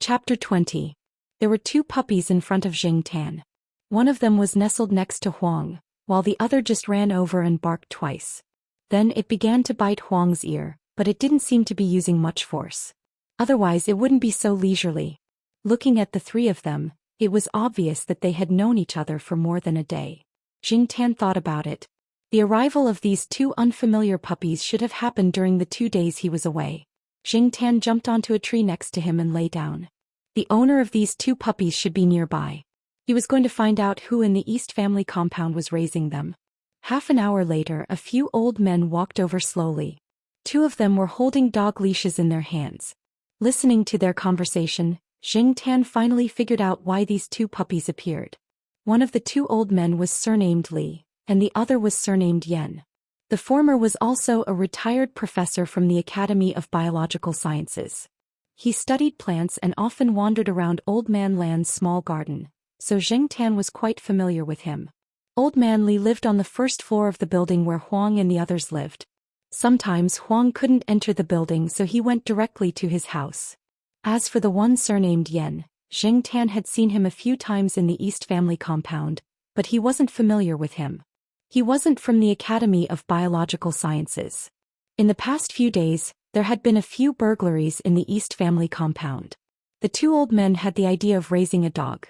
Chapter 20. There were two puppies in front of Xianxia. One of them was nestled next to Huang, while the other just ran over and barked twice. Then it began to bite Huang's ear, but it didn't seem to be using much force. Otherwise it wouldn't be so leisurely. Looking at the three of them, it was obvious that they had known each other for more than a day. Xianxia thought about it. The arrival of these two unfamiliar puppies should have happened during the 2 days he was away. Xianxia jumped onto a tree next to him and lay down. The owner of these two puppies should be nearby. He was going to find out who in the East family compound was raising them. Half an hour later, a few old men walked over slowly. Two of them were holding dog leashes in their hands. Listening to their conversation, Xianxia finally figured out why these two puppies appeared. One of the two old men was surnamed Li, and the other was surnamed Yan. The former was also a retired professor from the Academy of Biological Sciences. He studied plants and often wandered around Old Man Lan's small garden, so Xianxia was quite familiar with him. Old Man Li lived on the first floor of the building where Huang and the others lived. Sometimes Huang couldn't enter the building, so he went directly to his house. As for the one surnamed Yan, Xianxia had seen him a few times in the East family compound, but he wasn't familiar with him. He wasn't from the Academy of Biological Sciences. In the past few days, there had been a few burglaries in the East family compound. The two old men had the idea of raising a dog.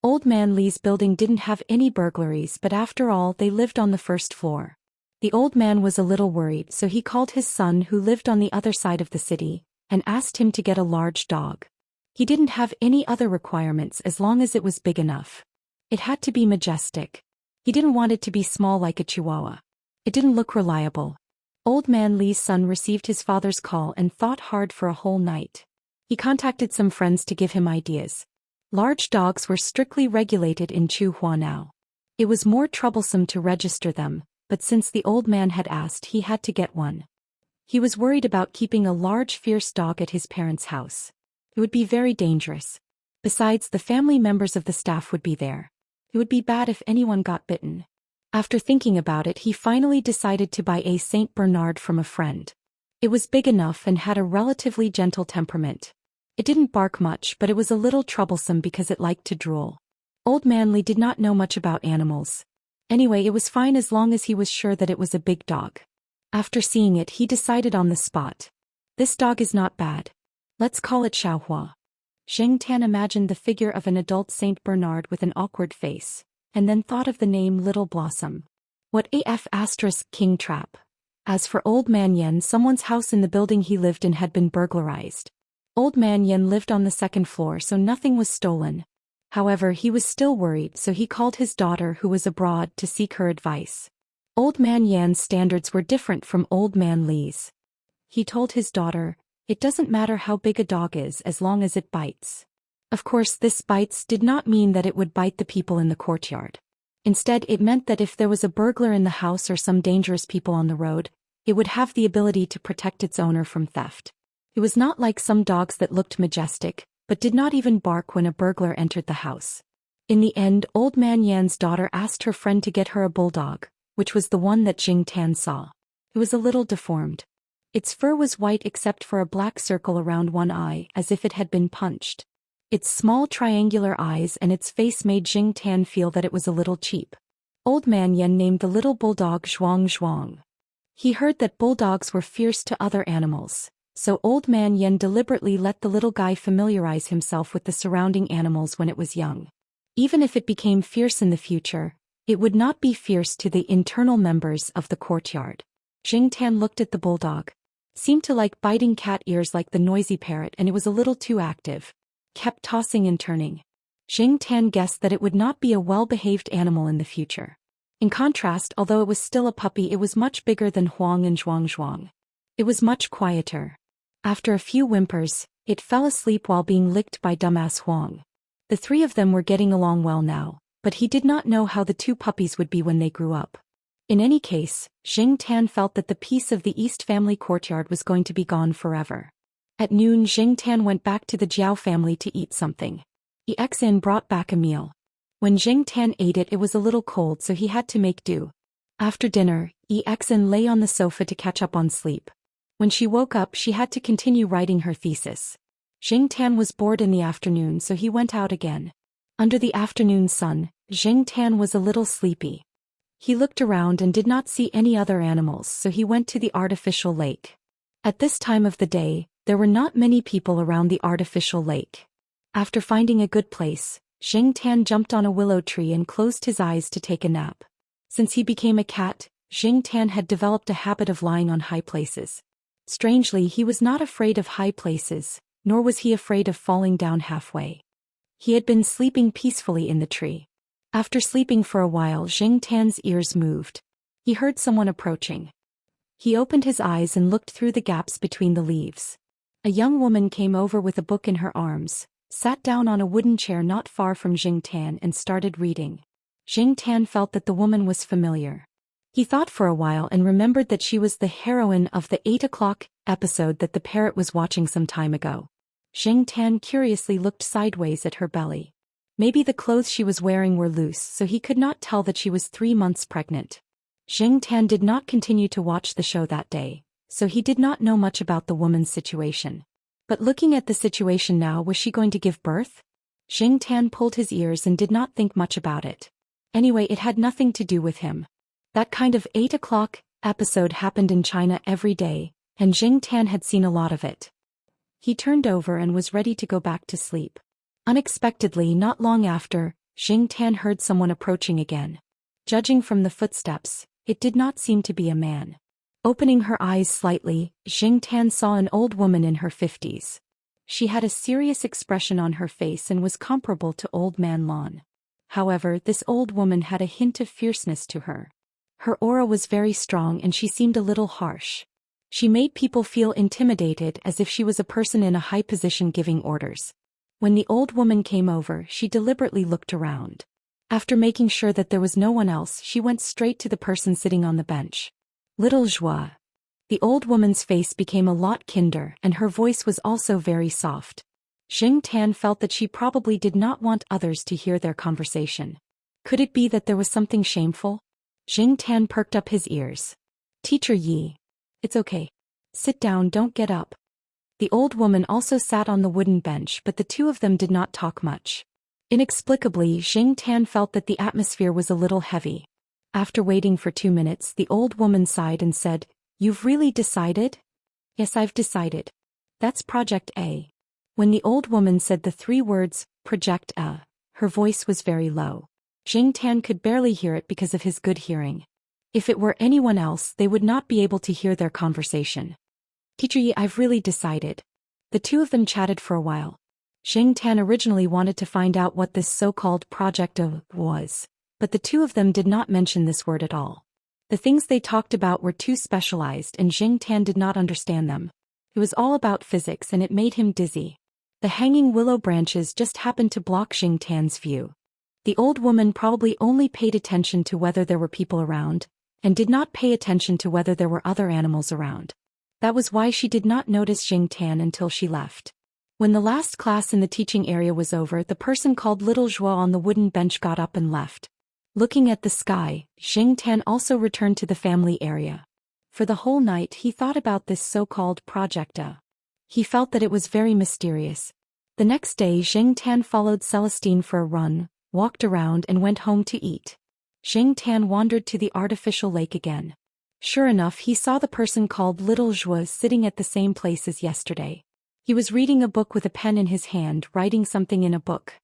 Old Man Li's building didn't have any burglaries, but after all, they lived on the first floor. The old man was a little worried, so he called his son, who lived on the other side of the city, and asked him to get a large dog. He didn't have any other requirements as long as it was big enough. It had to be majestic. He didn't want it to be small like a chihuahua. It didn't look reliable. Old Man Li's son received his father's call and thought hard for a whole night. He contacted some friends to give him ideas. Large dogs were strictly regulated in Chuhua now. It was more troublesome to register them, but since the old man had asked, he had to get one. He was worried about keeping a large fierce dog at his parents' house. It would be very dangerous. Besides, the family members of the staff would be there. It would be bad if anyone got bitten. After thinking about it, he finally decided to buy a Saint Bernard from a friend. It was big enough and had a relatively gentle temperament. It didn't bark much, but it was a little troublesome because it liked to drool. Old Man Li did not know much about animals. Anyway, it was fine as long as he was sure that it was a big dog. After seeing it, he decided on the spot. This dog is not bad. Let's call it Xiaohua. Xianxia imagined the figure of an adult Saint Bernard with an awkward face, and then thought of the name Little Blossom. What af** King Trap. As for Old Man Yan, someone's house in the building he lived in had been burglarized. Old Man Yan lived on the second floor, so nothing was stolen. However, he was still worried, so he called his daughter, who was abroad, to seek her advice. Old Man Yan's standards were different from Old Man Li's. He told his daughter, "It doesn't matter how big a dog is as long as it bites." Of course, this bites did not mean that it would bite the people in the courtyard. Instead, it meant that if there was a burglar in the house or some dangerous people on the road, it would have the ability to protect its owner from theft. It was not like some dogs that looked majestic, but did not even bark when a burglar entered the house. In the end, Old Man Yan's daughter asked her friend to get her a bulldog, which was the one that Xianxia saw. It was a little deformed. Its fur was white except for a black circle around one eye, as if it had been punched. Its small triangular eyes and its face made Xianxia feel that it was a little cheap. Old Man Yan named the little bulldog Zhuang Zhuang. He heard that bulldogs were fierce to other animals, so Old Man Yan deliberately let the little guy familiarize himself with the surrounding animals when it was young. Even if it became fierce in the future, it would not be fierce to the internal members of the courtyard. Xianxia looked at the bulldog. Seemed to like biting cat ears like the noisy parrot, and it was a little too active. Kept tossing and turning. Xianxia guessed that it would not be a well-behaved animal in the future. In contrast, although it was still a puppy, it was much bigger than Huang and Zhuang Zhuang. It was much quieter. After a few whimpers, it fell asleep while being licked by dumbass Huang. The three of them were getting along well now, but he did not know how the two puppies would be when they grew up. In any case, Xianxia felt that the peace of the East family courtyard was going to be gone forever. At noon, Xianxia went back to the Jiao family to eat something. Exin brought back a meal. When Xianxia ate it, it was a little cold, so he had to make do. After dinner, Exin lay on the sofa to catch up on sleep. When she woke up, she had to continue writing her thesis. Xing Tan was bored in the afternoon, so he went out again. Under the afternoon sun, Xing Tan was a little sleepy. He looked around and did not see any other animals, so he went to the artificial lake. At this time of the day, there were not many people around the artificial lake. After finding a good place, Xing Tan jumped on a willow tree and closed his eyes to take a nap. Since he became a cat, Xing Tan had developed a habit of lying on high places. Strangely, he was not afraid of high places, nor was he afraid of falling down halfway. He had been sleeping peacefully in the tree. After sleeping for a while, Xing Tan's ears moved. He heard someone approaching. He opened his eyes and looked through the gaps between the leaves. A young woman came over with a book in her arms, sat down on a wooden chair not far from Xing Tan and started reading. Xing Tan felt that the woman was familiar. He thought for a while and remembered that she was the heroine of the 8 o'clock episode that the parrot was watching some time ago. Xing Tan curiously looked sideways at her belly. Maybe the clothes she was wearing were loose, so he could not tell that she was 3 months pregnant. Xing Tan did not continue to watch the show that day, so he did not know much about the woman's situation. But looking at the situation now, was she going to give birth? Xing Tan pulled his ears and did not think much about it. Anyway, it had nothing to do with him. That kind of 8 o'clock episode happened in China every day, and Xing Tan had seen a lot of it. He turned over and was ready to go back to sleep. Unexpectedly, not long after, Xing Tan heard someone approaching again. Judging from the footsteps, it did not seem to be a man. Opening her eyes slightly, Xing Tan saw an old woman in her 50s. She had a serious expression on her face and was comparable to Old Man Lan. However, this old woman had a hint of fierceness to her. Her aura was very strong and she seemed a little harsh. She made people feel intimidated, as if she was a person in a high position giving orders. When the old woman came over, she deliberately looked around. After making sure that there was no one else, she went straight to the person sitting on the bench. Little Zhou. The old woman's face became a lot kinder and her voice was also very soft. Xing Tan felt that she probably did not want others to hear their conversation. Could it be that there was something shameful? Xing Tan perked up his ears. Teacher Yi. It's okay. Sit down, don't get up. The old woman also sat on the wooden bench, but the two of them did not talk much. Inexplicably, Xing Tan felt that the atmosphere was a little heavy. After waiting for 2 minutes, the old woman sighed and said, "You've really decided?" "Yes, I've decided. That's Project A." When the old woman said the 3 words, Project A, her voice was very low. Xing Tan could barely hear it because of his good hearing. If it were anyone else, they would not be able to hear their conversation. Teacher Yi, I've really decided. The two of them chatted for a while. Xing Tan originally wanted to find out what this so-called Project A was, but the two of them did not mention this word at all. The things they talked about were too specialized and Xing Tan did not understand them. It was all about physics and it made him dizzy. The hanging willow branches just happened to block Xing Tan's view. The old woman probably only paid attention to whether there were people around, and did not pay attention to whether there were other animals around. That was why she did not notice Xing Tan until she left. When the last class in the teaching area was over, the person called Little Zhou on the wooden bench got up and left. Looking at the sky, Xing Tan also returned to the family area. For the whole night he thought about this so-called Project A. He felt that it was very mysterious. The next day Xing Tan followed Celestine for a run, walked around and went home to eat. Xing Tan wandered to the artificial lake again. Sure enough, he saw the person called Little Zhou sitting at the same place as yesterday. He was reading a book with a pen in his hand, writing something in a book.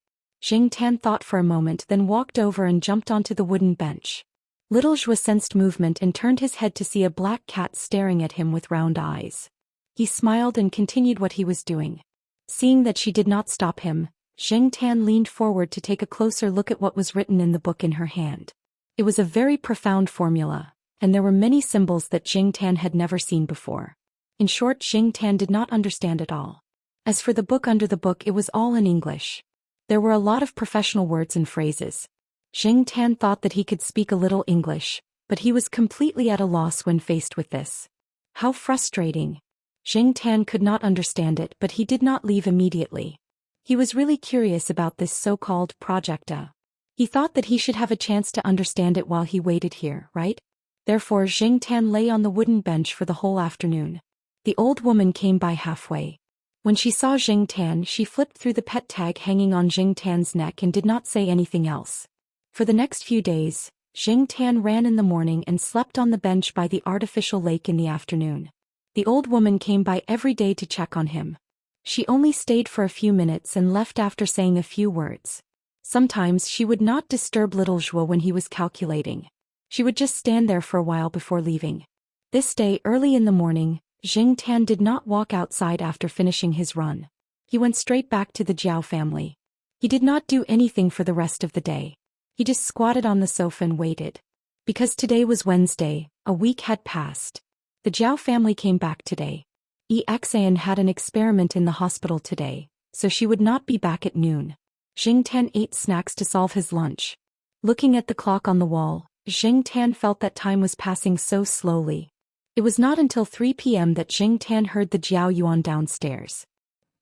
Xing Tan thought for a moment, then walked over and jumped onto the wooden bench. Little Zhou sensed movement and turned his head to see a black cat staring at him with round eyes. He smiled and continued what he was doing. Seeing that she did not stop him, Xing Tan leaned forward to take a closer look at what was written in the book in her hand. It was a very profound formula, and there were many symbols that Xing Tan had never seen before. In short, Xing Tan did not understand it all. As for the book under the book, it was all in English. There were a lot of professional words and phrases. Xing Tan thought that he could speak a little English, but he was completely at a loss when faced with this. How frustrating. Xing Tan could not understand it, but he did not leave immediately. He was really curious about this so-called Project A. He thought that he should have a chance to understand it while he waited here, right? Therefore Xing Tan lay on the wooden bench for the whole afternoon. The old woman came by halfway. When she saw Jing Tan, she flipped through the pet tag hanging on Jing Tan's neck and did not say anything else. For the next few days, Jing Tan ran in the morning and slept on the bench by the artificial lake in the afternoon. The old woman came by every day to check on him. She only stayed for a few minutes and left after saying a few words. Sometimes she would not disturb little Zhou when he was calculating. She would just stand there for a while before leaving. This day, early in the morning, Jing Tan did not walk outside after finishing his run. He went straight back to the Zhao family. He did not do anything for the rest of the day. He just squatted on the sofa and waited. Because today was Wednesday, a week had passed. The Zhao family came back today. Xian had an experiment in the hospital today, so she would not be back at noon. Jing Tan ate snacks to solve his lunch. Looking at the clock on the wall, Jing Tan felt that time was passing so slowly. It was not until 3 p.m. that Jing Tan heard the Zhao Yuan downstairs.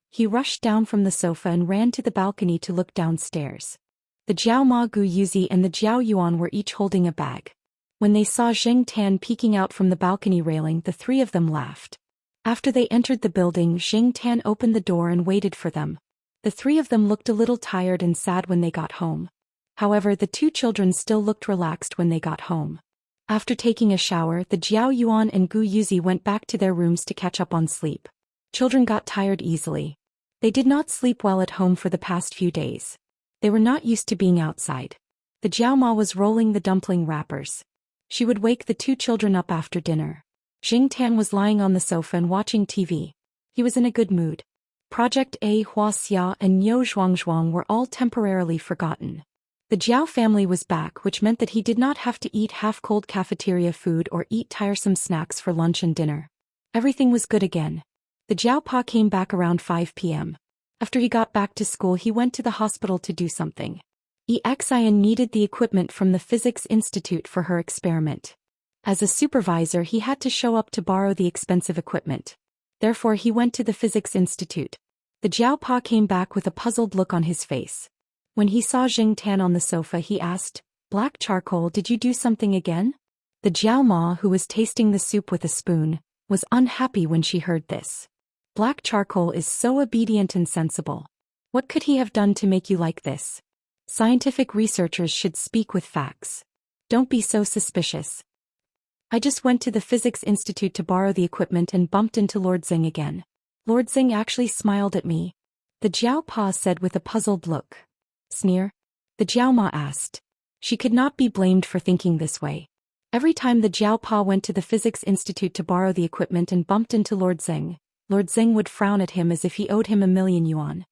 He rushed down from the sofa and ran to the balcony to look downstairs. The Zhao Ma Gu Yuzi and the Zhao Yuan were each holding a bag. When they saw Jing Tan peeking out from the balcony railing, the three of them laughed. After they entered the building, Jing Tan opened the door and waited for them. The three of them looked a little tired and sad when they got home. However, the two children still looked relaxed when they got home. After taking a shower, the Zhao Yuan and Gu Yuzi went back to their rooms to catch up on sleep. Children got tired easily. They did not sleep well at home for the past few days. They were not used to being outside. The Zhao Ma was rolling the dumpling wrappers. She would wake the two children up after dinner. Jing Tan was lying on the sofa and watching TV. He was in a good mood. Project A, Wuxia, and Niu Zhuangzhuang were all temporarily forgotten. The Zhao family was back, which meant that he did not have to eat half-cold cafeteria food or eat tiresome snacks for lunch and dinner. Everything was good again. The Zhao Pa came back around 5 p.m. After he got back to school, he went to the hospital to do something. Xian needed the equipment from the Physics Institute for her experiment. As a supervisor, he had to show up to borrow the expensive equipment. Therefore, he went to the Physics Institute. The Zhao Pa came back with a puzzled look on his face. When he saw Jing Tan on the sofa, he asked, "Black charcoal, did you do something again?" The Zhao Ma, who was tasting the soup with a spoon, was unhappy when she heard this. Black charcoal is so obedient and sensible. What could he have done to make you like this? Scientific researchers should speak with facts. Don't be so suspicious. I just went to the Physics Institute to borrow the equipment and bumped into Lord Xing again. Lord Xing actually smiled at me. The Zhao Pa said with a puzzled look. Sneer? The Zhao Ma asked. She could not be blamed for thinking this way. Every time the Zhao Pa went to the Physics Institute to borrow the equipment and bumped into Lord Xing would frown at him as if he owed him 1,000,000 yuan.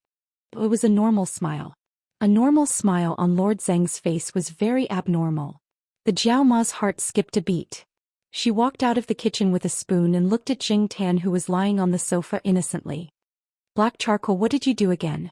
It was a normal smile. A normal smile on Lord Zheng's face was very abnormal. The Zhao Ma's heart skipped a beat. She walked out of the kitchen with a spoon and looked at Jing Tan, who was lying on the sofa innocently. Black charcoal, what did you do again?